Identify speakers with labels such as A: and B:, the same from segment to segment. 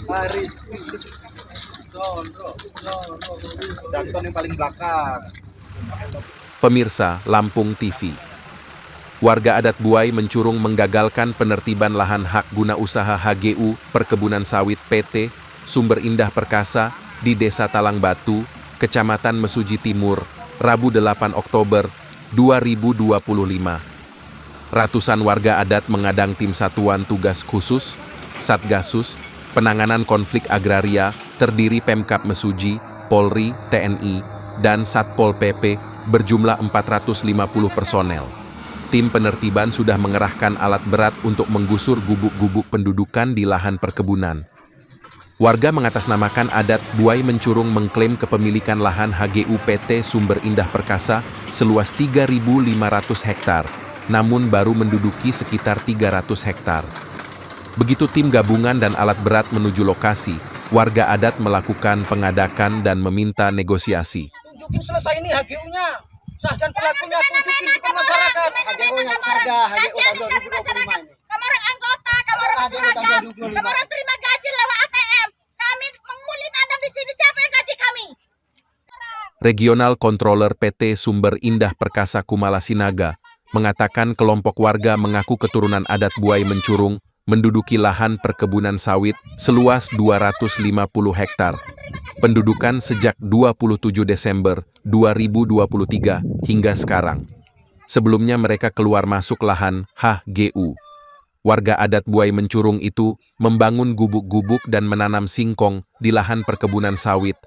A: Hari. Danton yang paling belakang.
B: Pemirsa Lampung TV. Warga adat Buai Mencurung menggagalkan penertiban lahan hak guna usaha HGU Perkebunan Sawit PT Sumber Indah Perkasa di Desa Talang Batu, Kecamatan Mesuji Timur, Rabu 8 Oktober 2025. Ratusan warga adat mengadang tim Satuan Tugas Khusus, Satgasus, Penanganan Konflik Agraria, terdiri Pemkab Mesuji, Polri, TNI, dan Satpol PP berjumlah 450 personel. Tim penertiban sudah mengerahkan alat berat untuk menggusur gubuk-gubuk pendudukan di lahan perkebunan. Warga mengatasnamakan adat Buai Mencurung mengklaim kepemilikan lahan HGU PT Sumber Indah Perkasa seluas 3.500 hektar, namun baru menduduki sekitar 300 hektar. Begitu tim gabungan dan alat berat menuju lokasi, warga adat melakukan pengadakan dan meminta negosiasi.
A: Tunjukin selesai ini HGU-nya. Sahkan pelakunya, tunjukin ke masyarakat. HGU-nya harga HGU tahun 2025 ini.
C: Kamu orang anggota, kamu orang seragam, kamu orang terima gaji lewat ATM. Kami mengulin Anda di sini, siapa yang gaji kami?
B: Regional Controller PT Sumber Indah Perkasa Kumala Sinaga mengatakan kelompok warga mengaku keturunan adat Buai Mencurung menduduki lahan perkebunan sawit seluas 250 hektar. Pendudukan sejak 27 Desember 2023 hingga sekarang. Sebelumnya mereka keluar masuk lahan HGU. Warga adat Buai Mencurung itu membangun gubuk-gubuk dan menanam singkong di lahan perkebunan sawit.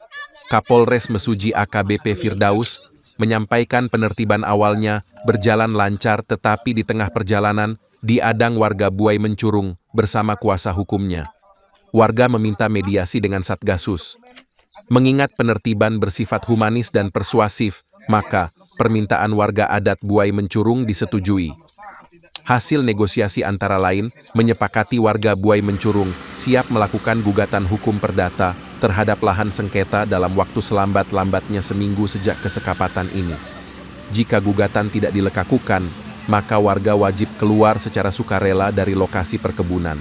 B: Kapolres Mesuji AKBP Firdaus menyampaikan penertiban awalnya berjalan lancar, tetapi di tengah perjalanan diadang warga Buai Mencurung bersama kuasa hukumnya. Warga meminta mediasi dengan Satgasus. Mengingat penertiban bersifat humanis dan persuasif, maka permintaan warga adat Buai Mencurung disetujui. Hasil negosiasi antara lain menyepakati warga Buai Mencurung siap melakukan gugatan hukum perdata terhadap lahan sengketa dalam waktu selambat-lambatnya seminggu sejak kesepakatan ini. Jika gugatan tidak dilekakukan, maka warga wajib keluar secara sukarela dari lokasi perkebunan.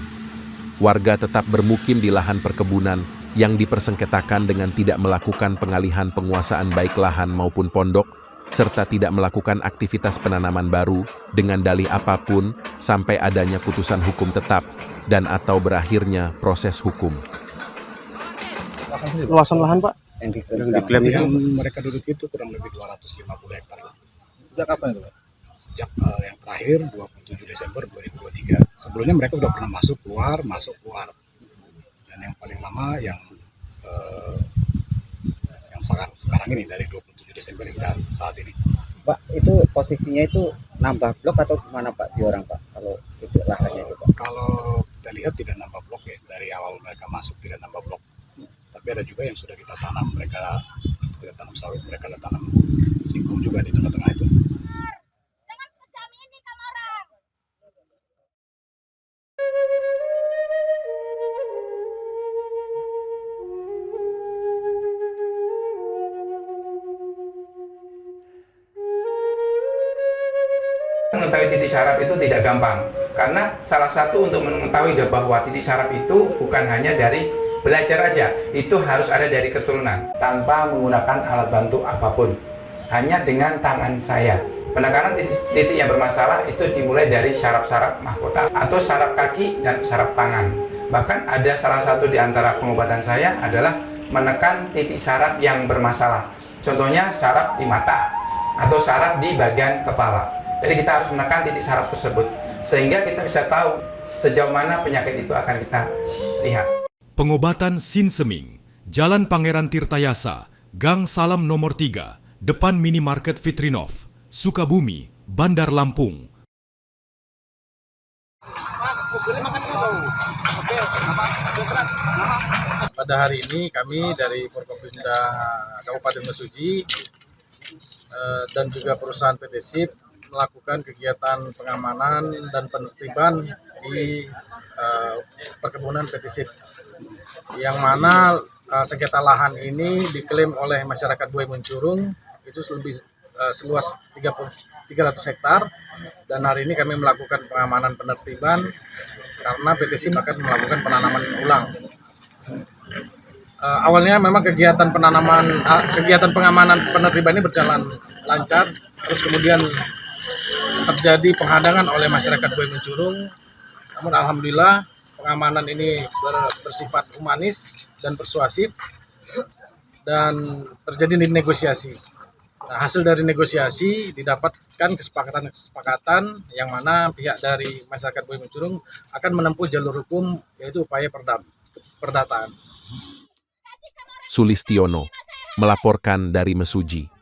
B: Warga tetap bermukim di lahan perkebunan yang dipersengketakan dengan tidak melakukan pengalihan penguasaan baik lahan maupun pondok, serta tidak melakukan aktivitas penanaman baru dengan dalih apapun sampai adanya putusan hukum tetap dan atau berakhirnya proses hukum.
D: Luasan lahan, Pak,
A: Yang
D: diklaim itu
E: mereka duduk itu kurang lebih 250 hektar.
A: Sejak kapan itu, Pak?
E: Sejak yang terakhir 27 Desember 2023. Sebelumnya mereka sudah pernah masuk keluar. Dan yang paling lama yang sekarang ini dari 27 Desember hingga saat ini.
F: Pak, itu posisinya itu nambah blok atau gimana Pak di orang Pak? Kalau itu lahannya itu Pak?
E: Kalau kita lihat tidak nambah blok ya, dari awal mereka masuk tidak nambah blok. Tapi ada juga yang sudah kita tanam, mereka tidak tanam sawit, mereka ada tanam singkong juga di tengah-tengah itu.
C: Dengan sejam ini kamu orang.
G: Mengetahui titik saraf itu tidak gampang, karena salah satu untuk mengetahui bahwa titik saraf itu bukan hanya dari belajar aja, itu harus ada dari keturunan tanpa menggunakan alat bantu apapun, hanya dengan tangan saya. Penekanan titik yang bermasalah itu dimulai dari saraf-saraf mahkota atau saraf kaki dan saraf tangan. Bahkan ada salah satu di antara pengobatan saya adalah menekan titik saraf yang bermasalah. Contohnya saraf di mata atau saraf di bagian kepala. Jadi kita harus menekan titik saraf tersebut sehingga kita bisa tahu sejauh mana penyakit itu akan kita lihat.
H: Pengobatan Sinseming, Jalan Pangeran Tirtayasa, Gang Salam nomor 3, depan Minimarket Fitrinov, Sukabumi, Bandar Lampung.
I: Pada hari ini kami dari Forkopimda Kabupaten Mesuji dan juga perusahaan PT SIP melakukan kegiatan pengamanan dan penertiban di perkebunan PT SIP, yang mana sengketa lahan ini diklaim oleh masyarakat Buai Mencurung itu lebih seluas 300 hektar, dan hari ini kami melakukan pengamanan penertiban karena PT SIM akan melakukan penanaman ulang. Awalnya memang kegiatan pengamanan penertiban ini berjalan lancar, terus kemudian terjadi penghadangan oleh masyarakat Buaya Mencurung. Namun alhamdulillah pengamanan ini bersifat humanis dan persuasif dan terjadi negosiasi. Nah, hasil dari negosiasi didapatkan kesepakatan yang mana pihak dari masyarakat Buaya Mencurung akan menempuh jalur hukum, yaitu upaya perdataan.
B: Sulistiono melaporkan dari Mesuji.